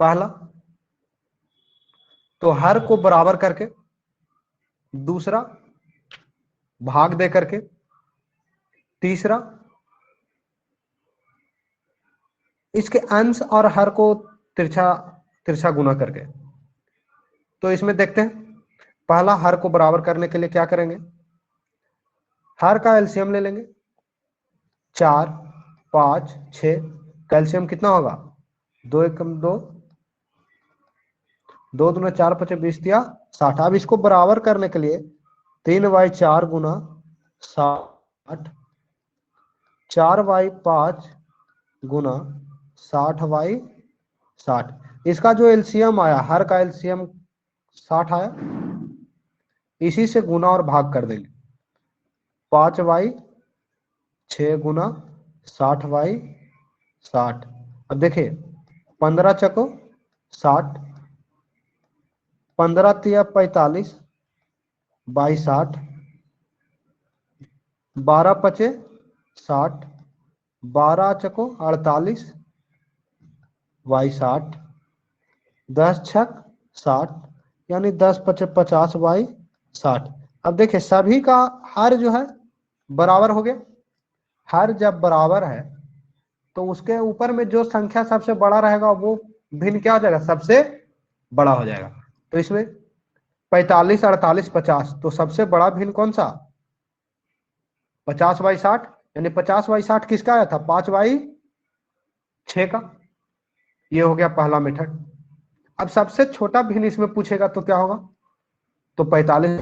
पहला तो हर को बराबर करके, दूसरा भाग दे करके, तीसरा इसके अंश और हर को तिरछा तिरछा गुना करके। तो इसमें देखते हैं, पहला हर को बराबर करने के लिए क्या करेंगे, हर का एलसीएम ले लेंगे। 4 5 6 का एलसीएम कितना होगा? 2 एकम 2, 2 दूना 4 5 20 दिया 60। अब इसको बराबर करने के लिए 3/4 गुना 60, 4/5 गुना 60/60। इसका जो एलसीएम आया, हर का एलसीएम 60 आया, इसी से गुना और भाग कर देंगे। 5/6 गुना 60/60। अब देखिए 15 चको 60, 15 तिया 45 बाई 60, 12 पचे 60, 12 चको 48 बाई 60, 10 छक 60, यानी 10 पचे 50 बाई 60। अब देखिए सभी का हर जो है बराबर हो गया। हर जब बराबर है तो उसके ऊपर में जो संख्या सबसे बड़ा रहेगा वो भिन्न क्या हो जाएगा, सबसे बड़ा हो जाएगा। तो इसमें 45 48 50, तो सबसे बड़ा भिन्न कौन सा? 50/60, यानी 50/60 किसका आया था? 5/6 का। ये हो गया पहला मेथड। अब सबसे छोटा भिन्न इसमें पूछेगा तो क्या होगा? तो 45,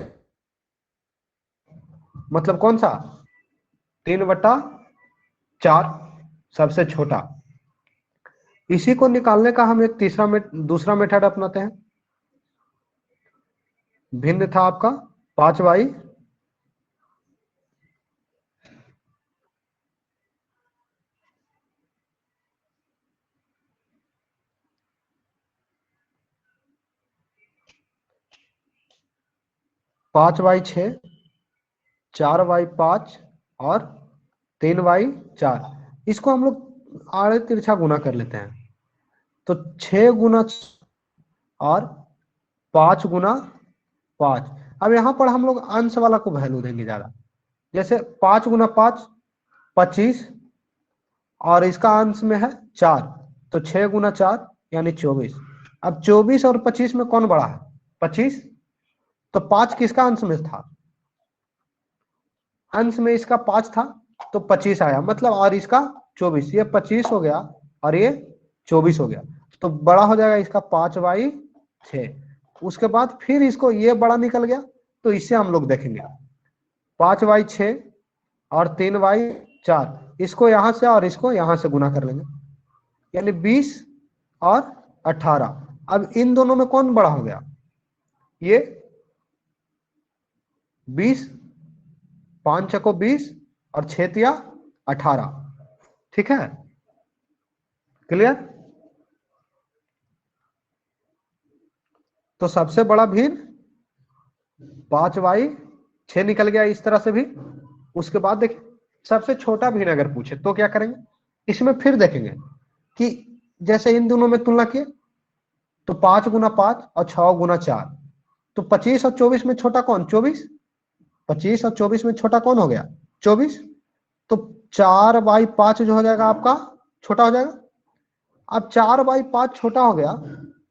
मतलब कौन सा? 3/4 सबसे छोटा। इसी को निकालने का हम एक दूसरा मेथड अपनाते हैं। भिन्न था आपका 5/, 5/6, 4/5 और 3/4। इसको हम लोग आड़े तिरछा गुना कर लेते हैं। तो 6 गुना और 5 गुना 5। अब यहां पर हम लोग अंश वाला को वैल्यू देंगे ज्यादा। जैसे 5 गुना 5 25, और इसका अंश में है 4, तो 6 गुना 4 यानी 24। अब 24 और 25 में कौन बड़ा है? 25। तो 5 किसका अंश में था? अंश में इसका 5 था, तो 25 आया, मतलब और इसका 24, ये 25 हो गया और ये 24 हो गया, तो बड़ा हो जाएगा इसका 5/6। उसके बाद फिर इसको ये बड़ा निकल गया, तो इससे हम लोग देखेंगे 5/6 और 3/4, इसको यहां से और इसको यहां से गुना कर लेंगे, यानी 20 और 18। अब इन दोनों में कौन बड़ा हो गया? ये 20, 5 छको 20 और 6 तिया 18। ठीक है, क्लियर? तो सबसे बड़ा भिन्न 5/6 निकल गया इस तरह से भी। उसके बाद देखिए सबसे छोटा भिन्न अगर पूछे तो क्या करेंगे? इसमें फिर देखेंगे कि जैसे इन दोनों में तुलना किए, तो 5 गुना 5 और 6 गुना 4, तो 25 और 24 में छोटा कौन? 24। 25 और 24 में छोटा कौन हो गया? 24। तो 4/5 जो हो जाएगा आपका छोटा हो जाएगा। अब 4/5 छोटा हो गया,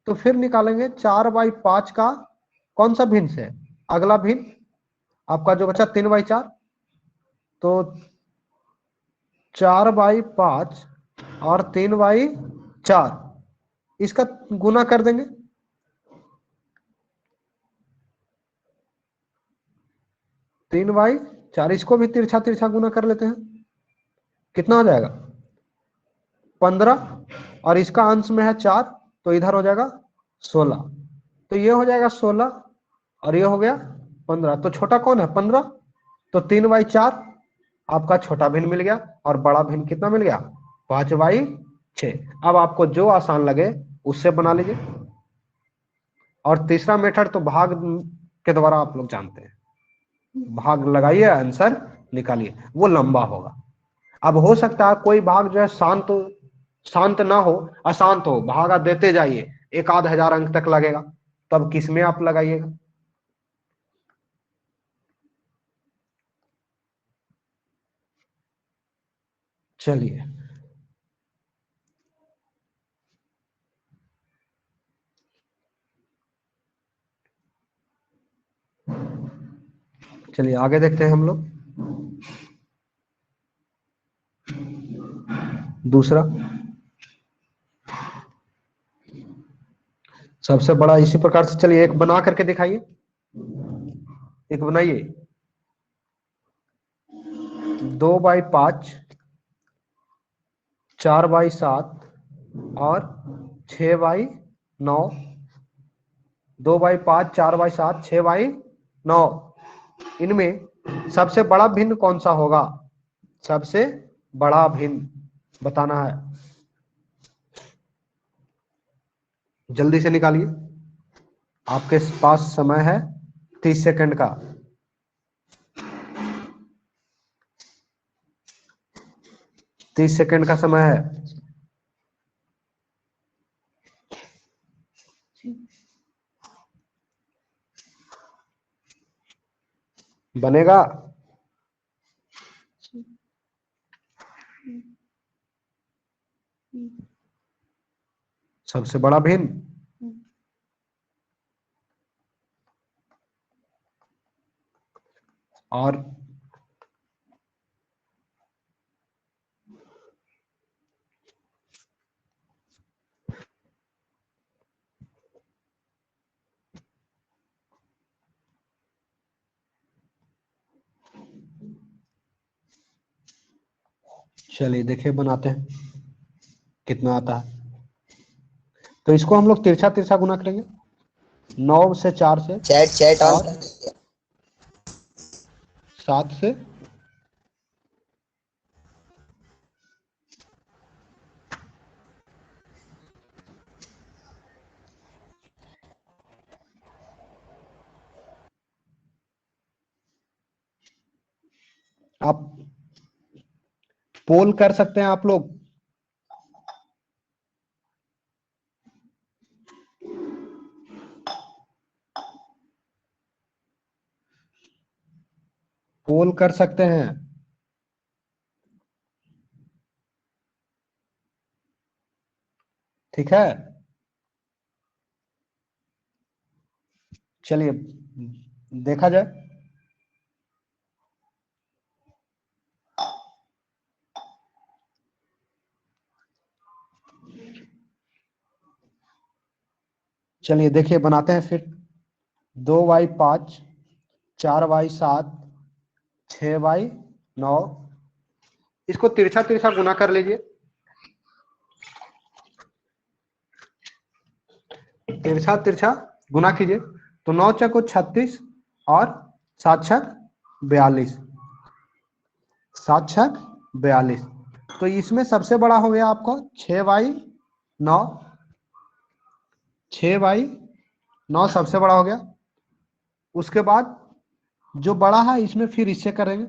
तो फिर निकालेंगे 4/5 का कौन सा भिन्न से? अगला भिन्न आपका जो बचा 3/4, तो 4/5 और 3/4 इसका गुना कर देंगे, 3/4 इसको भी तिरछा तिरछा गुना कर लेते हैं, कितना हो जाएगा? 15, और इसका अंश में है 4, तो इधर हो जाएगा 16, तो ये हो जाएगा 16 और ये हो गया 15, तो छोटा कौन है? 15। तो 3/4 आपका छोटा भिन्न मिल गया और बड़ा भिन्न कितना मिल गया? 5/6। अब आपको जो आसान लगे उससे बना लीजिए। और तीसरा मेथड तो भाग के द्वारा आप लोग जानते हैं, भाग लगाइए आंसर निकालिए, वो लंबा होगा। अब हो सकता है कोई भाग जो है शांत ना हो, अशांत हो, भागा देते जाइए, 1,000 अंक तक लगेगा, तब किसमें आप लगाइएगा? चलिए चलिए आगे देखते हैं हम लोग। दूसरा सबसे बड़ा इसी प्रकार से, चलिए एक बना करके दिखाइए, एक बनाइए। 2/5, 4/7 और 6/9। 2/5, 4/7, 6/9, इनमें सबसे बड़ा भिन्न कौन सा होगा? सबसे बड़ा भिन्न बताना है, जल्दी से निकालिए, आपके पास समय है 30 सेकंड का। तीस सेकंड का समय है। बनेगा? सबसे बड़ा भिन्न और चलिए देखिए बनाते हैं कितना आता है। तो इसको हम लोग तिरछा तिरछा गुना करेंगे, 9 से 4 से, चैट चैट ऑन और 7 से, आप पोल कर सकते हैं, आप लोग पोल कर सकते हैं। ठीक है, चलिए देखा जाए। चलिए देखिए बनाते हैं फिर। 2y5, 4y7, 6y9, इसको तिरछा तिरछा गुना कर लीजिए। तिरछा तिरछा गुना कीजिए तो 9 चौको 36 और 7 छक 42, 7 छक 42। तो इसमें सबसे बड़ा हो गया आपको 6y9, 6y9 सबसे बड़ा हो गया। उसके बाद जो बड़ा है इसमें फिर इससे करेंगे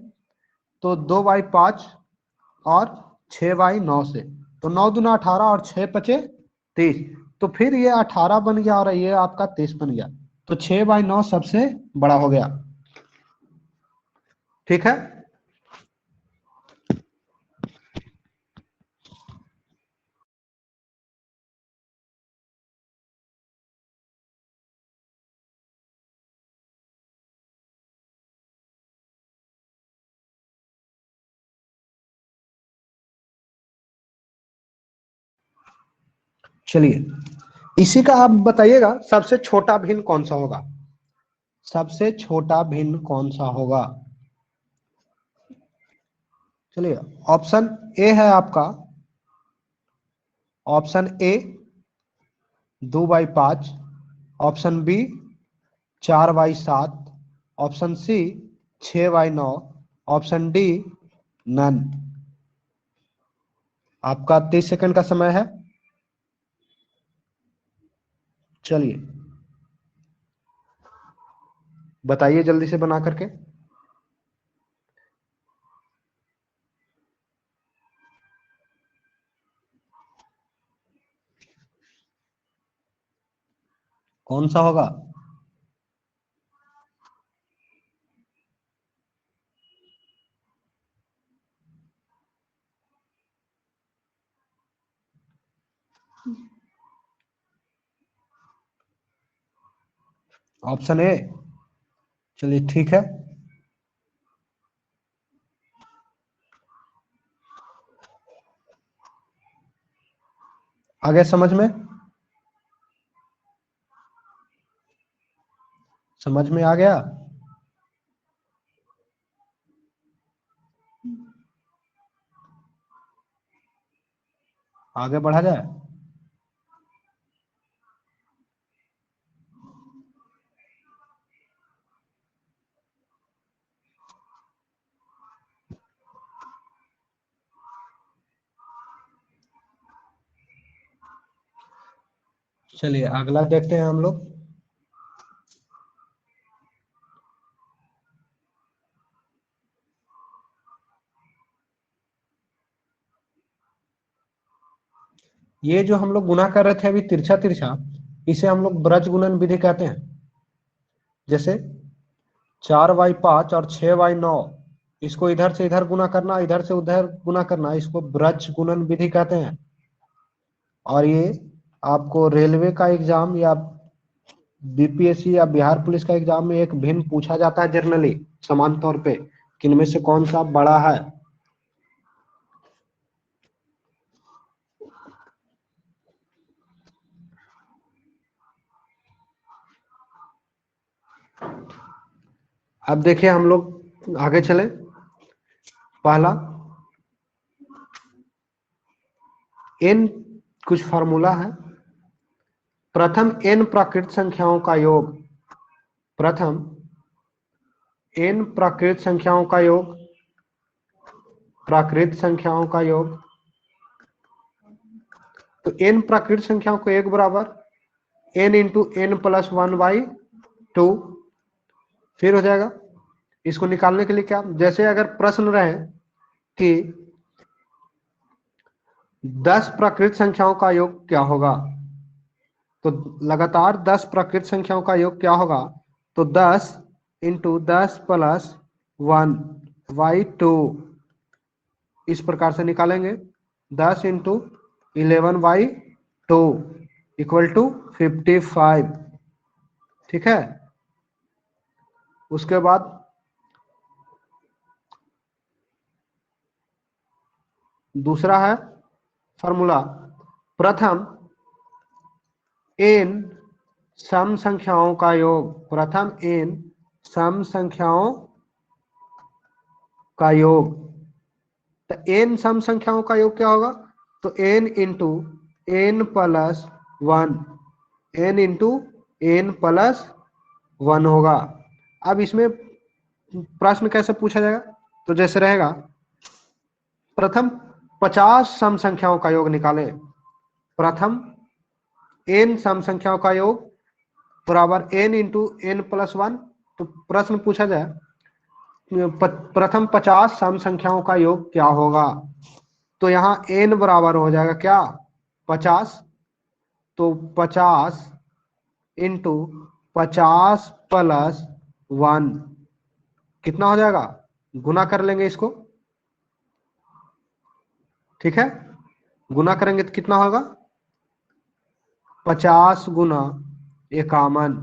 तो 2y5 और 6y9 से, तो 9 दूना 18 और 6 पचे 30, तो फिर ये 18 बन गया और ये आपका 30 बन गया। तो 6/9 सबसे बड़ा हो गया। ठीक है, चलिए इसी का आप बताइएगा सबसे छोटा भिन्न कौन सा होगा, सबसे छोटा भिन्न कौन सा होगा। चलिए ऑप्शन ए है आपका, option A 2/5, option B 4/7, option C 6/9, option D none. आपका 30 सेकंड का समय है। चलिए बताइए जल्दी से बना करके। कौन सा होगा। Option A. चलिए ठीक है, आगे समझ में, समझ में आ गया। आगे बढ़ा जाए। चलिए अगला देखते हैं हम लोग। ये जो हम लोग गुना कर रहे थे अभी तिरछा तिरछा, इसे हम लोग ब्रज गुणन विधि कहते हैं। जैसे 4/5 और 6/9, इसको इधर से इधर गुना करना, इधर से उधर गुना करना, इसको ब्रज गुणन विधि कहते हैं। और ये आपको रेलवे का एग्जाम या बीपीएससी या बिहार पुलिस का एग्जाम में एक भिन्न पूछा जाता है जनरली, समान तौर पे कि इनमें से कौन सा बड़ा है। अब देखिए हम लोग आगे चले। पहला n कुछ फार्मूला है। प्रथम n प्राकृत संख्याओं का योग, प्रथम n प्राकृत संख्याओं का योग, प्राकृत संख्याओं का योग, तो n प्राकृत संख्याओं को एक बराबर n इंटू n प्लस 1/2 फिर हो जाएगा। इसको निकालने के लिए क्या, जैसे अगर प्रश्न रहे कि 10 प्राकृत संख्याओं का योग क्या होगा, तो लगातार 10 प्राकृत संख्याओं का योग क्या होगा, तो 10 इंटू 10 प्लस 1/2 इस प्रकार से निकालेंगे। 10 इंटू 11/2 2 इक्वल टू 55। ठीक है, उसके बाद दूसरा है फॉर्मूला, प्रथम n सम संख्याओं का योग, प्रथम n सम संख्याओं का योग। तो n सम संख्याओं का योग क्या होगा? तो n into n plus one, n into n plus one होगा। अब इसमें प्रश्न कैसे पूछा जाएगा? तो जैसे रहेगा, प्रथम 50 सम संख्याओं का योग निकालें। प्रथम n सम संख्याओं का योग बराबर n into n plus one. तो प्रश्न पूछा जाए प्रथम 50 सम संख्याओं का योग क्या होगा? तो यहाँ n बराबर हो जाएगा क्या? 50। तो 50 इंटू 50 प्लस वन कितना हो जाएगा? गुना कर लेंगे इसको। ठीक है, गुना करेंगे तो कितना होगा? 50 गुना 51।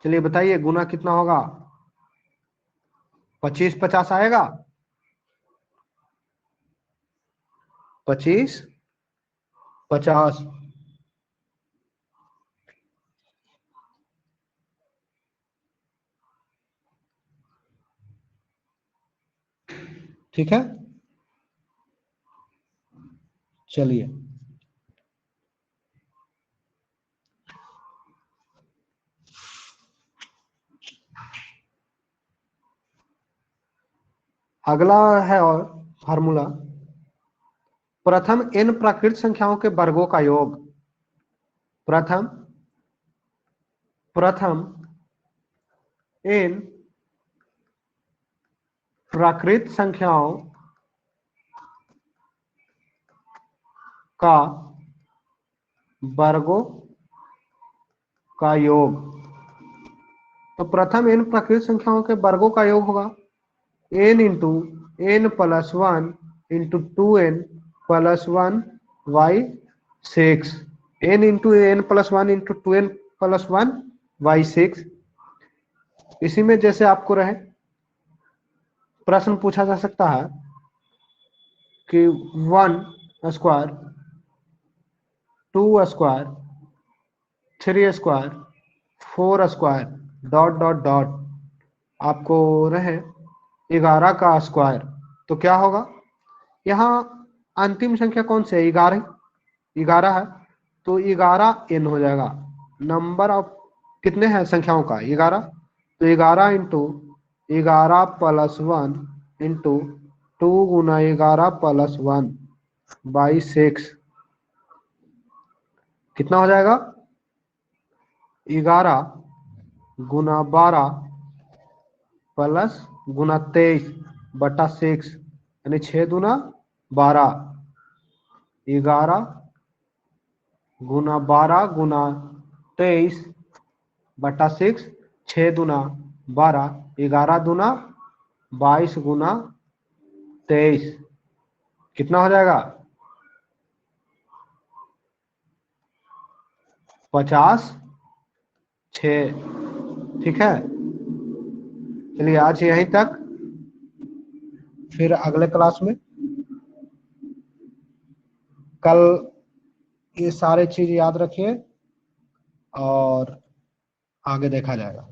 चलिए बताइए गुना कितना होगा? 25 50 आएगा? 25 50। ठीक है, चलिए अगला है और फार्मूला, प्रथम n प्राकृत संख्याओं के वर्गों का योग। प्रथम n प्राकृत संख्याओं का वर्गों का योग। तो प्रथम n प्राकृत संख्याओं के वर्गों का योग होगा n into n plus one into 2n plus one by 6। n into n plus one into 2n plus one by 6। इसी में जैसे आपको रहे प्रश्न पूछा जा सकता है कि 1 square, 2 square, 3 square, 4 square dot dot dot, आपको रहे 11 का स्क्वायर, तो क्या होगा? यहाँ अंतिम संख्या कौन सी है? 11, 11 है, तो 11 n हो जाएगा। नंबर ऑफ कितने हैं संख्याओं का? 11। तो 11 into 11 plus one into 2 Guna 11 plus one by 6 कितना हो जाएगा? 11 गुना 12 प्लस गुना 23 बटा 6, यानी 6 दूना 12। 11 गुना 12 गुना 23 बटा 6, 6 दूना 12, 11 दूना 22 गुना 23 कितना हो जाएगा? 56। ठीक है, चलिए आज यहीं तक, फिर अगले क्लास में कल ये सारे चीज याद रखिए और आगे देखा जाएगा।